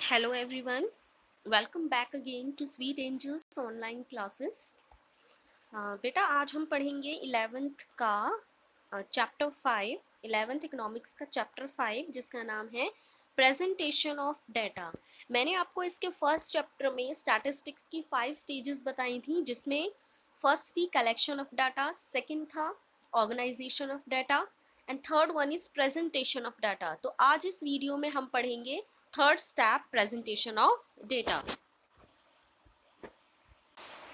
Hello everyone, welcome back again to Sweet Angels online classes. बेटा आज हम पढ़ेंगे 11th का चैप्टर 5, 11th इकोनॉमिक्स का चैप्टर 5 जिसका नाम है प्रेजेंटेशन ऑफ डेटा। मैंने आपको इसके फर्स्ट चैप्टर में स्टैटिस्टिक्स की 5 स्टेजेस बताई थी, जिसमें फर्स्ट थी कलेक्शन ऑफ डाटा, सेकंड था organisation of data and third one is presentation of data. तो आज इस वीडियो में हम पढ़ेंगे third step, presentation of data.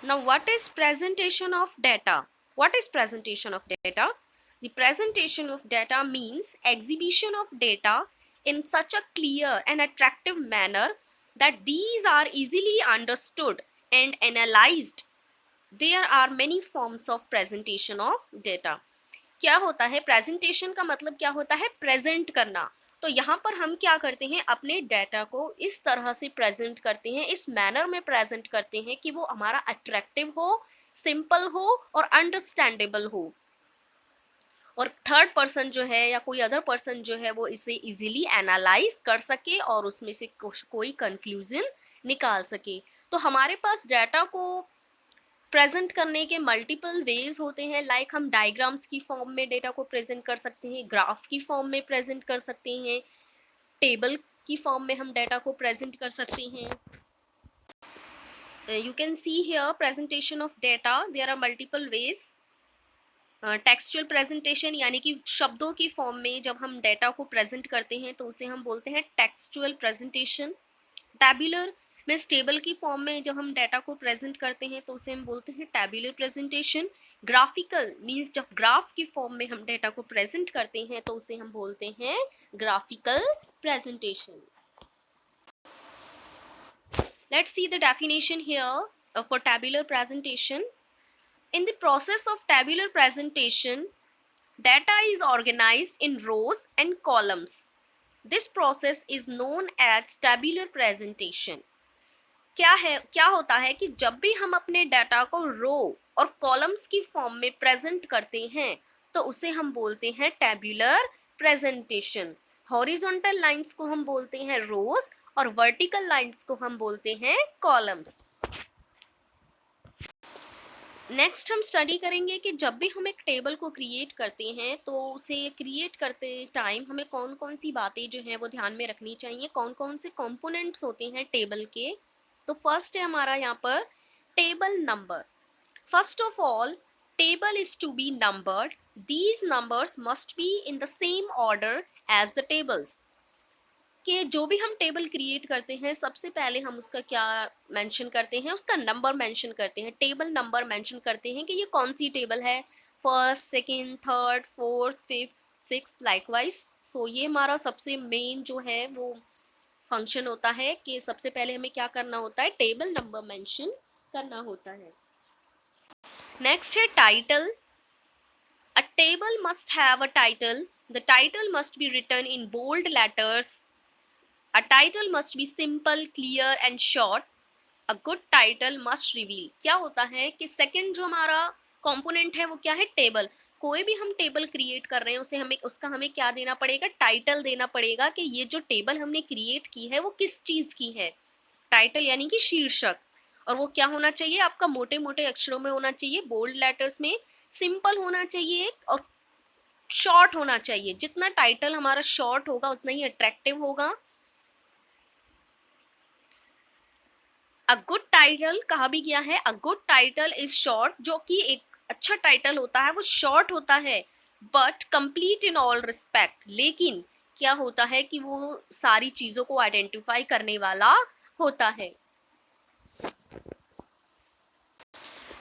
Now what is presentation of data? What is presentation of data? The presentation of data means exhibition of data in such a clear and attractive manner that these are easily understood and analyzed. There are many forms of presentation of data. क्या होता है presentation का मतलब? क्या होता है present करना। तो यहाँ पर हम क्या करते हैं, अपने डाटा को इस तरह से प्रेजेंट करते हैं, इस मैनर में प्रेजेंट करते हैं कि वो हमारा अट्रैक्टिव हो, सिंपल हो और अंडरस्टैंडेबल हो, और थर्ड पर्सन जो है या कोई अदर पर्सन जो है वो इसे इजीली एनालाइज कर सके और उसमें से कोई कंक्लूजन निकाल सके। तो हमारे पास डाटा को प्रेजेंट करने के मल्टीपल वेज होते हैं। लाइक हम डायग्राम्स की फॉर्म में डेटा को प्रेजेंट कर सकते हैं, ग्राफ की फॉर्म में प्रेजेंट कर सकते हैं, टेबल की फॉर्म में हम डेटा को प्रेजेंट कर सकते हैं। You can see here presentation of data, there are multiple ways. Textual presentation यानी कि शब्दों की फॉर्म में जब हम डेटा को प्रेजेंट करते हैं तो उसे हम बोलते हैं textual presentation. Tabular means table की फॉर्म में जब हम डाटा को प्रेजेंट करते हैं तो उसे हम बोलते हैं टैब्यूलर प्रेजेंटेशन। ग्राफिकल मीन्स जब ग्राफ की फॉर्म में हम डाटा को प्रेजेंट करते हैं तो उसे हम बोलते हैं graphical presentation. Let's see the definition here for tabular presentation. In the process of tabular presentation, data is organized in rows and columns. This process is known as tabular presentation. क्या होता है कि जब भी हम अपने डाटा को रो और कॉलम्स की फॉर्म में प्रेजेंट करते हैं तो उसे हम बोलते हैं टैब्यूलर प्रेजेंटेशन। हॉरिजॉन्टल लाइंस को हम बोलते हैं रोज और वर्टिकल लाइंस को हम बोलते हैं कॉलम्स। नेक्स्ट हम स्टडी करेंगे कि जब भी हम एक टेबल को क्रिएट करते हैं तो उसे क्रिएट करते टाइम हमें कौन कौन सी बातें जो हैं वो ध्यान में रखनी चाहिए, कौन कौन से कंपोनेंट्स होते हैं टेबल के। तो फर्स्ट है हमारा यहाँ पर table number. First of all, table is to be numbered. These numbers must be in the same order as the tables. कि जो भी हम टेबल क्रिएट करते हैं सबसे पहले हम उसका क्या मेंशन करते हैं, उसका नंबर मेंशन करते हैं, टेबल नंबर मेंशन करते हैं कि ये कौन सी टेबल है, first, second, third, fourth, fifth, sixth, likewise. So ये हमारा सबसे मेन जो है वो फंक्शन होता है कि सबसे पहले हमें क्या करना होता है, टेबल नंबर मेंशन करना होता है। नेक्स्ट है title. A table must have a title. The title must be written in bold letters. A title must be simple, clear and short. A good title must reveal. क्या होता है कि second जो हमारा कंपोनेंट है वो क्या है, टेबल। कोई भी हम टेबल क्रिएट कर रहे हैं उसे हमें क्या देना पड़ेगा, टाइटल देना पड़ेगा कि ये जो टेबल हमने क्रिएट की है वो किस चीज़ की है। टाइटल यानी कि शीर्षक। और वो क्या होना चाहिए, आपका मोटे मोटे अक्षरों में होना चाहिए, बोल्ड लेटर्स में, सिंपल होना चाहिए और शॉर्ट होना चाहिए। जितना टाइटल हमारा शॉर्ट होगा उतना ही अट्रैक्टिव होगा। अ गुड टाइटल कहा भी गया है, a good title is short. जो कि एक अच्छा टाइटल होता है वो शॉर्ट होता है but complete in all respect. लेकिन क्या होता है कि वो सारी चीज़ों को आइडेंटिफाई करने वाला होता है।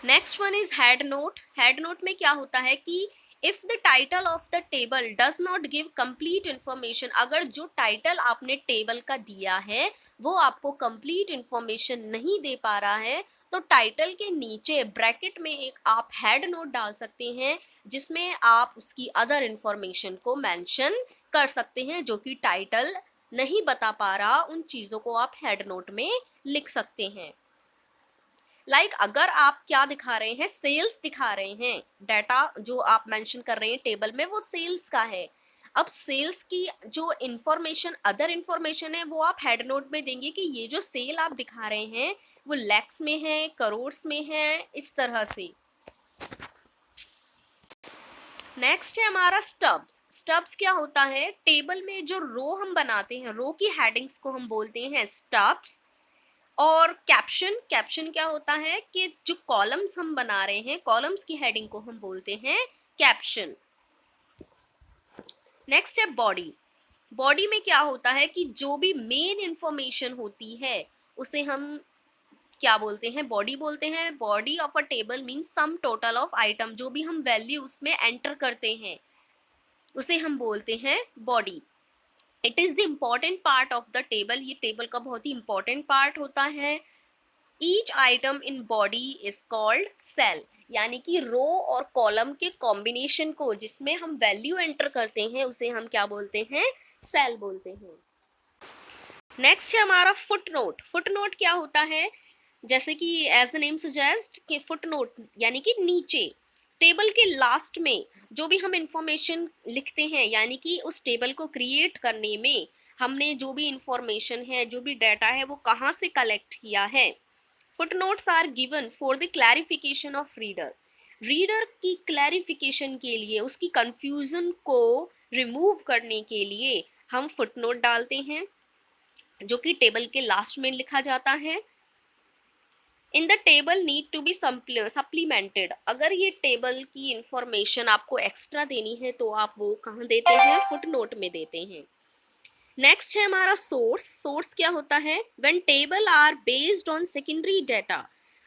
Next one is head note. Head note में क्या होता है कि if the title of the table does not give complete information, अगर जो टाइटल आपने टेबल का दिया है वो आपको कंप्लीट इन्फॉर्मेशन नहीं दे पा रहा है तो टाइटल के नीचे ब्रैकेट में एक आप हेड नोट डाल सकते हैं जिसमें आप उसकी अदर इन्फॉर्मेशन को मेंशन कर सकते हैं जो कि टाइटल नहीं बता पा रहा, उन चीज़ों को आप हेड नोट में लिख सकते हैं। लाइक अगर आप क्या दिखा रहे हैं, सेल्स दिखा रहे हैं, डाटा जो आप मेंशन कर रहे हैं टेबल में वो सेल्स का है। अब सेल्स की जो इंफॉर्मेशन, अदर इंफॉर्मेशन है, वो आप हेड नोट में देंगे कि ये जो सेल आप दिखा रहे हैं वो लैक्स में है, करोड़्स में है, इस तरह से। नेक्स्ट है हमारा स्टब्स। स्टब्स क्या होता है, टेबल में जो रो हम बनाते हैं, रो की हेडिंग्स को हम बोलते हैं स्टब्स। और कैप्शन, कैप्शन क्या होता है कि जो कॉलम्स हम बना रहे हैं, कॉलम्स की हेडिंग को हम बोलते हैं कैप्शन। नेक्स्ट है बॉडी। बॉडी में क्या होता है कि जो भी मेन इंफॉर्मेशन होती है उसे हम क्या बोलते हैं, बॉडी बोलते हैं। Body of a table means sum total of item, जो भी हम वैल्यू उसमें एंटर करते हैं उसे हम बोलते हैं body. It is the important part of the table, ये टेबल का बहुत ही इंपॉर्टेंट पार्ट होता है। Each item in body is called cell, यानी कि रो और कॉलम के कॉम्बिनेशन को जिसमें हम वैल्यू एंटर करते हैं उसे हम क्या बोलते हैं, सेल बोलते हैं। नेक्स्ट है हमारा फुट नोट। फुट नोट क्या होता है, जैसे कि एज द नेम सजेस्ट कि फुट नोट यानी कि नीचे टेबल के लास्ट में जो भी हम इंफॉर्मेशन लिखते हैं, यानी कि उस टेबल को क्रिएट करने में हमने जो भी इंफॉर्मेशन है, जो भी डाटा है, वो कहाँ से कलेक्ट किया है। Footnotes are given for the clarification of reader. Reader की क्लैरिफिकेशन के लिए, उसकी कंफ्यूजन को रिमूव करने के लिए हम फुटनोट डालते हैं, जो कि टेबल के लास्ट में लिखा जाता है। In the table need to be supplemented. अगर ये टेबल की इंफॉर्मेशन आपको एक्स्ट्रा देनी है तो आप वो कहाँ देते हैं, फुटनोट में देते हैं। नेक्स्ट है हमारा सोर्स। सोर्स क्या होता है, when table are based on secondary data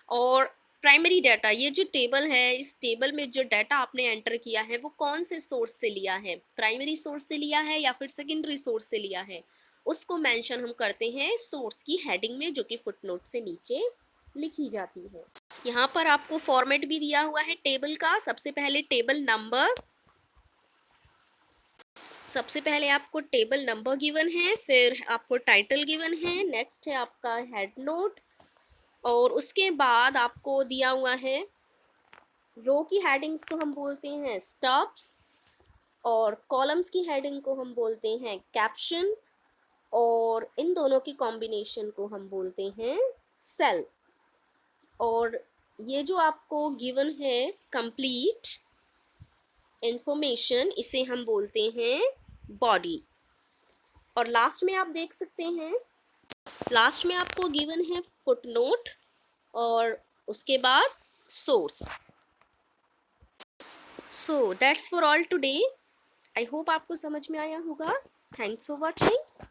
और प्राइमरी डाटा। ये जो टेबल है, इस टेबल में जो डाटा आपने एंटर किया है वो कौन से सोर्स से लिया है, प्राइमरी सोर्स से लिया है या फिर सेकेंडरी सोर्स से लिया है, उसको मेंशन हम करते हैं सोर्स की हेडिंग में, जो कि फुटनोट से नीचे लिखी जाती है। यहाँ पर आपको फॉर्मेट भी दिया हुआ है टेबल का। सबसे पहले टेबल नंबर, सबसे पहले आपको टेबल नंबर गिवन है, फिर आपको टाइटल गिवन है, नेक्स्ट है आपका हेड नोट, और उसके बाद आपको दिया हुआ है रो की हेडिंग्स को हम बोलते हैं स्टब्स, और कॉलम्स की हेडिंग को हम बोलते हैं कैप्शन, और इन दोनों की कॉम्बिनेशन को हम बोलते हैं सेल। और ये जो आपको गिवन है कंप्लीट इंफॉर्मेशन, इसे हम बोलते हैं बॉडी। और लास्ट में आप देख सकते हैं, लास्ट में आपको गिवन है फुटनोट और उसके बाद source. So that's for all today. I hope आपको समझ में आया होगा। Thanks for watching.